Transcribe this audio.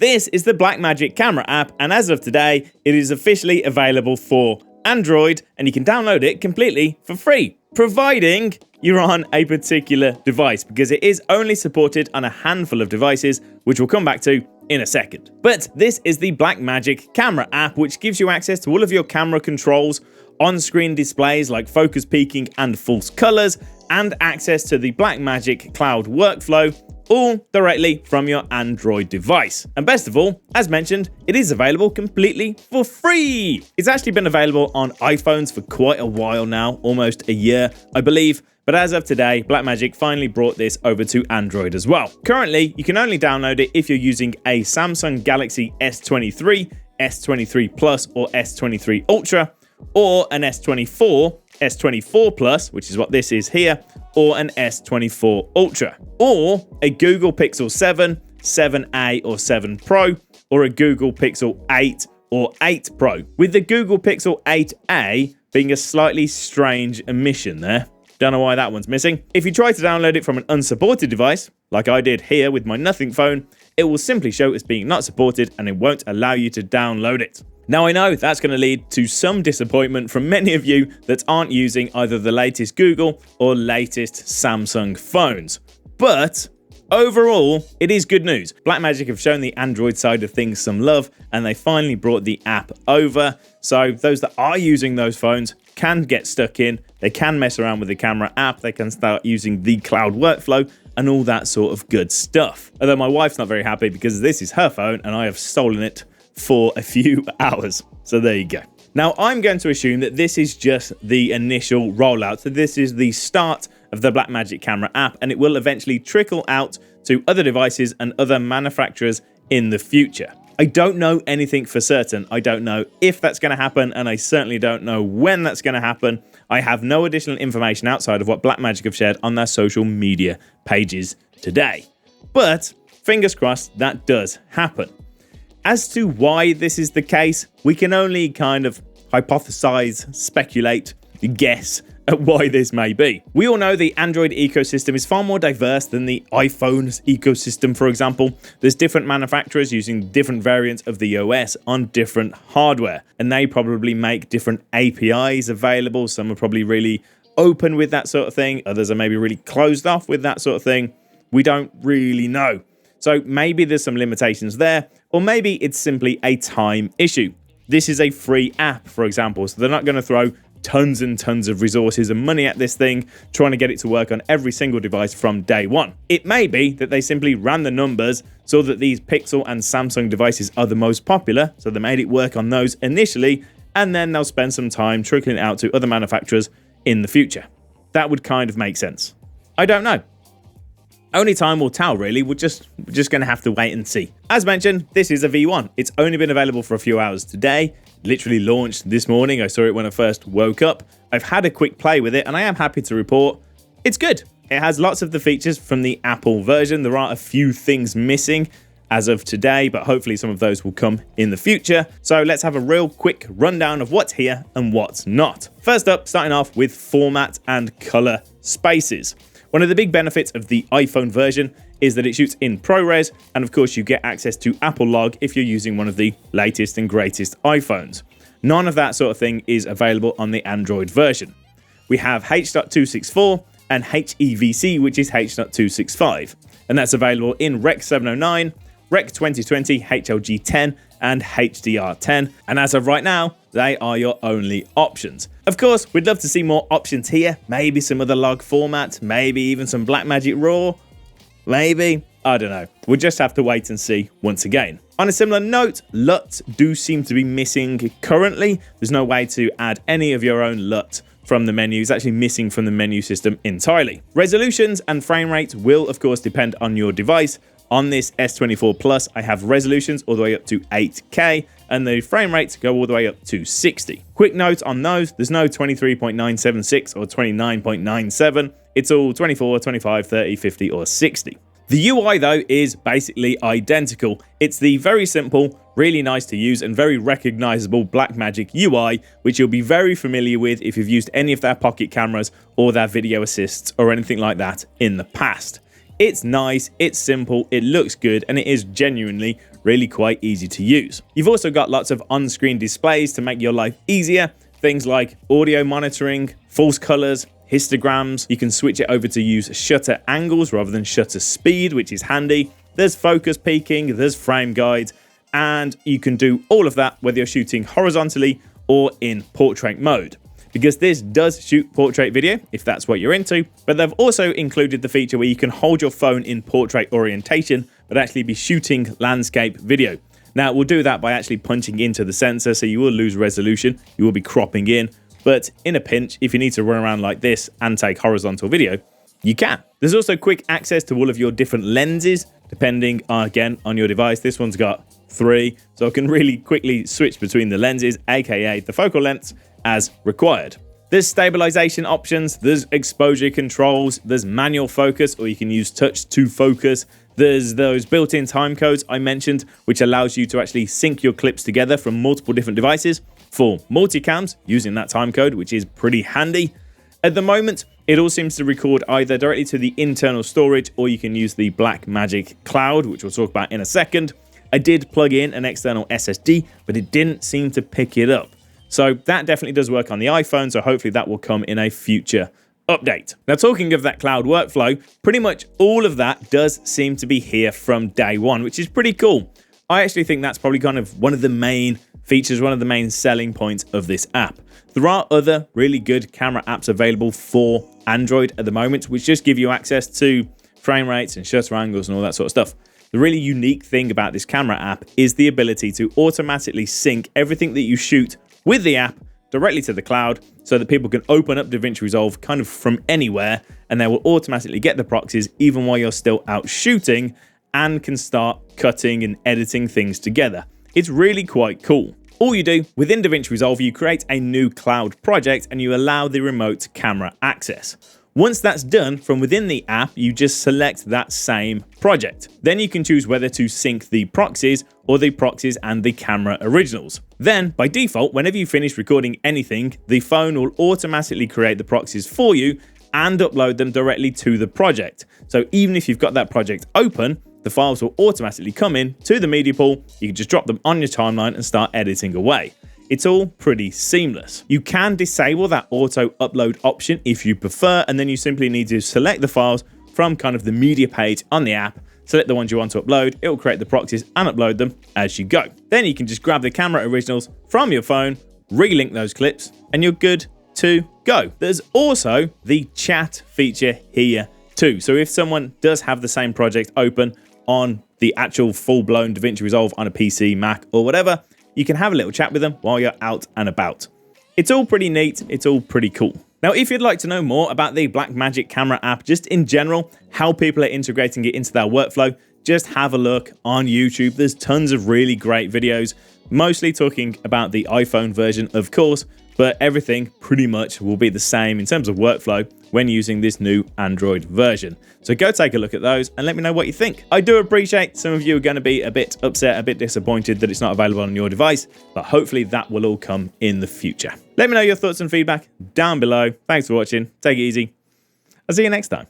This is the Blackmagic camera app, and as of today, it is officially available for Android, and you can download it completely for free, providing you're on a particular device, because it is only supported on a handful of devices, which we'll come back to in a second. But this is the Blackmagic camera app, which gives you access to all of your camera controls, on-screen displays like focus peaking and false colors, and access to the Blackmagic cloud workflow, all directly from your Android device. And best of all, as mentioned, it is available completely for free. It's actually been available on iPhones for quite a while now, almost a year, I believe. But as of today, Blackmagic finally brought this over to Android as well. Currently, you can only download it if you're using a Samsung Galaxy S23, S23 Plus, or S23 Ultra, or an S24, S24 Plus, which is what this is here, or an S24 Ultra, or a Google Pixel 7, 7a or 7 Pro, or a Google Pixel 8 or 8 Pro, with the Google Pixel 8a being a slightly strange omission there. Don't know why that one's missing. If you try to download it from an unsupported device, like I did here with my Nothing phone, it will simply show as being not supported and it won't allow you to download it. Now I know that's going to lead to some disappointment from many of you that aren't using either the latest Google or latest Samsung phones. But overall, it is good news. Blackmagic have shown the Android side of things some love, and they finally brought the app over. So those that are using those phones can get stuck in, they can mess around with the camera app, they can start using the cloud workflow and all that sort of good stuff. Although my wife's not very happy because this is her phone and I have stolen it for a few hours. So there you go. Now I'm going to assume that this is just the initial rollout. So this is the start of the Blackmagic camera app, and it will eventually trickle out to other devices and other manufacturers in the future. I don't know anything for certain. I don't know if that's going to happen, and I certainly don't know when that's going to happen. I have no additional information outside of what Blackmagic have shared on their social media pages today. But fingers crossed that does happen. As to why this is the case, we can only kind of hypothesize, speculate, guess at why this may be. We all know the Android ecosystem is far more diverse than the iPhone's ecosystem, for example. There's different manufacturers using different variants of the OS on different hardware, and they probably make different APIs available. Some are probably really open with that sort of thing. Others are maybe really closed off with that sort of thing. We don't really know. So maybe there's some limitations there, or maybe it's simply a time issue. This is a free app, for example, so they're not going to throw tons and tons of resources and money at this thing, trying to get it to work on every single device from day one. It may be that they simply ran the numbers, saw that these Pixel and Samsung devices are the most popular, so they made it work on those initially, and then they'll spend some time trickling it out to other manufacturers in the future. That would kind of make sense. I don't know. Only time will tell, really. We're just going to have to wait and see. As mentioned, this is a V1. It's only been available for a few hours today. Literally launched this morning. I saw it when I first woke up. I've had a quick play with it, and I am happy to report it's good. It has lots of the features from the Apple version. There are a few things missing as of today, but hopefully some of those will come in the future. So let's have a real quick rundown of what's here and what's not. First up, starting off with format and color spaces. One of the big benefits of the iPhone version is that it shoots in ProRes, and of course you get access to Apple Log if you're using one of the latest and greatest iPhones. None of that sort of thing is available on the Android version. We have H.264 and HEVC, which is H.265, and that's available in Rec 709, Rec 2020, HLG10, and HDR10, and as of right now, they are your only options. Of course, we'd love to see more options here, maybe some other log format, maybe even some Blackmagic RAW, maybe, I don't know. We'll just have to wait and see once again. On a similar note, LUT do seem to be missing currently. There's no way to add any of your own LUT from the menu. It's actually missing from the menu system entirely. Resolutions and frame rates will, of course, depend on your device. On this S24 Plus, I have resolutions all the way up to 8K, and the frame rates go all the way up to 60. Quick note on those, there's no 23.976 or 29.97. It's all 24, 25, 30, 50, or 60. The UI, though, is basically identical. It's the very simple, really nice to use, and very recognizable Blackmagic UI, which you'll be very familiar with if you've used any of their pocket cameras or their video assists or anything like that in the past. It's nice, it's simple, it looks good, and it is genuinely really quite easy to use. You've also got lots of on-screen displays to make your life easier. Things like audio monitoring, false colors, histograms. You can switch it over to use shutter angles rather than shutter speed, which is handy. There's focus peaking, there's frame guides, and you can do all of that whether you're shooting horizontally or in portrait mode. Because this does shoot portrait video, if that's what you're into, but they've also included the feature where you can hold your phone in portrait orientation, but actually be shooting landscape video. Now, we'll do that by actually punching into the sensor, so you will lose resolution, you will be cropping in, but in a pinch, if you need to run around like this and take horizontal video, you can. There's also quick access to all of your different lenses, depending, again, on your device. This one's got 3, so I can really quickly switch between the lenses, aka the focal lengths, as required. There's stabilization options, there's exposure controls, there's manual focus, or you can use touch to focus. There's those built-in time codes I mentioned, which allows you to actually sync your clips together from multiple different devices for multicams using that time code, which is pretty handy. At the moment, it all seems to record either directly to the internal storage, or you can use the Blackmagic cloud, which we'll talk about in a second. I did plug in an external SSD, but it didn't seem to pick it up. So that definitely does work on the iPhone, so hopefully that will come in a future update. Now, talking of that cloud workflow, pretty much all of that does seem to be here from day one, which is pretty cool. I actually think that's probably kind of one of the main features, one of the main selling points of this app. There are other really good camera apps available for Android at the moment, which just give you access to frame rates and shutter angles and all that sort of stuff. The really unique thing about this camera app is the ability to automatically sync everything that you shoot with the app directly to the cloud, so that people can open up DaVinci Resolve kind of from anywhere, and they will automatically get the proxies even while you're still out shooting, and can start cutting and editing things together. It's really quite cool. All you do within DaVinci Resolve, you create a new cloud project and you allow the remote camera access. Once that's done, from within the app, you just select that same project. Then you can choose whether to sync the proxies or the proxies and the camera originals. Then, by default, whenever you finish recording anything, the phone will automatically create the proxies for you and upload them directly to the project. So even if you've got that project open, the files will automatically come in to the media pool. You can just drop them on your timeline and start editing away. It's all pretty seamless. You can disable that auto upload option if you prefer, and then you simply need to select the files from kind of the media page on the app, select the ones you want to upload, it will create the proxies and upload them as you go. Then you can just grab the camera originals from your phone, relink those clips, and you're good to go. There's also the chat feature here too. So if someone does have the same project open on the actual full-blown DaVinci Resolve on a PC, Mac, or whatever, you can have a little chat with them while you're out and about. It's all pretty neat, it's all pretty cool. Now, if you'd like to know more about the Blackmagic camera app, just in general, how people are integrating it into their workflow, just have a look on YouTube. There's tons of really great videos, mostly talking about the iPhone version, of course, but everything pretty much will be the same in terms of workflow when using this new Android version. So go take a look at those and let me know what you think. I do appreciate some of you are going to be a bit upset, a bit disappointed that it's not available on your device, but hopefully that will all come in the future. Let me know your thoughts and feedback down below. Thanks for watching. Take it easy. I'll see you next time.